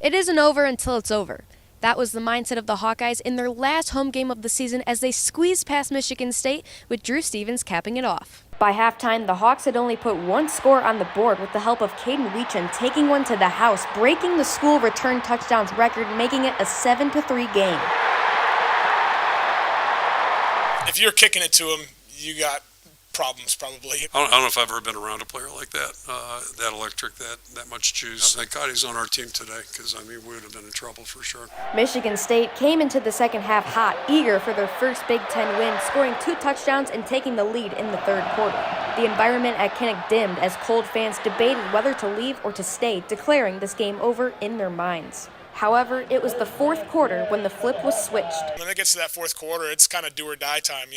It isn't over until it's over. That was the mindset of the Hawkeyes in their last home game of the season as they squeezed past Michigan State, with Drew Stevens capping it off. By halftime, the Hawks had only put one score on the board with the help of Caden Weecham taking one to the house, breaking the school return touchdowns record, making it a 7-3 game. If you're kicking it to him, you got problems probably. I don't know if I've ever been around a player like that, that electric, that much juice. Thank God he's on our team today, because, we would have been in trouble for sure. Michigan State came into the second half hot, eager for their first Big Ten win, scoring 2 touchdowns and taking the lead in the third quarter. The environment at Kinnick dimmed as Cold fans debated whether to leave or to stay, declaring this game over in their minds. However, it was the fourth quarter when the flip was switched. When it gets to that fourth quarter, it's kind of do or die time,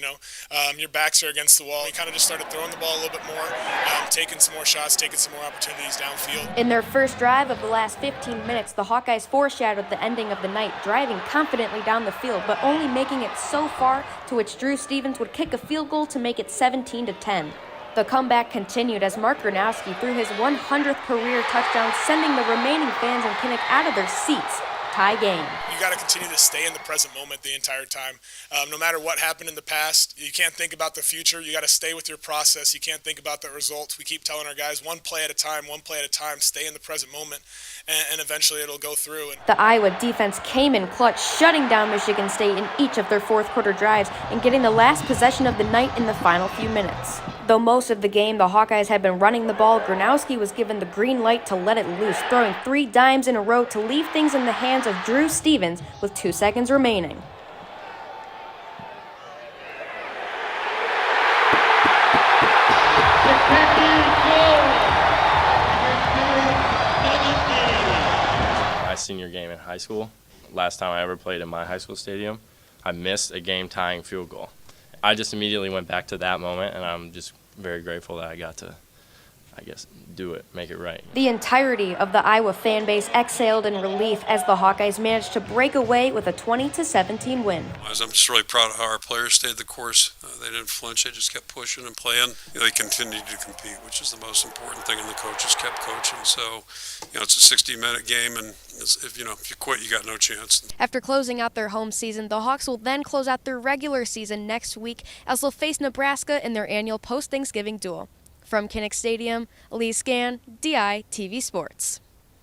Your backs are against the wall. You kind of just started throwing the ball a little bit more, taking some more shots, taking some more opportunities downfield. In their first drive of the last 15 minutes, the Hawkeyes foreshadowed the ending of the night, driving confidently down the field, but only making it so far to which Drew Stevens would kick a field goal to make it 17-10. The comeback continued as Mark Gronowski threw his 100th career touchdown, sending the remaining fans in Kinnick out of their seats. Tie game. You got to continue to stay in the present moment the entire time. No matter what happened in the past, you can't think about the future. You got to stay with your process. You can't think about the results. We keep telling our guys, one play at a time, stay in the present moment, and eventually it'll go through. The Iowa defense came in clutch, shutting down Michigan State in each of their fourth quarter drives and getting the last possession of the night in the final few minutes. Though most of the game the Hawkeyes had been running the ball, Gronowski was given the green light to let it loose, throwing 3 dimes in a row to leave things in the hands of Drew Stevens with 2 seconds remaining. My senior game in high school, last time I ever played in my high school stadium, I missed a game-tying field goal. I just immediately went back to that moment, and I'm just very grateful that I got to, do it, make it right. The entirety of the Iowa fan base exhaled in relief as the Hawkeyes managed to break away with a 20-17 win. I'm just really proud of how our players stayed the course. They didn't flinch. They just kept pushing and playing. They continued to compete, which is the most important thing, and the coaches kept coaching. So, it's a 60-minute game, and if you quit, you got no chance. After closing out their home season, the Hawks will then close out their regular season next week as they'll face Nebraska in their annual post-Thanksgiving duel. From Kinnick Stadium, Elise Gann, DITV Sports.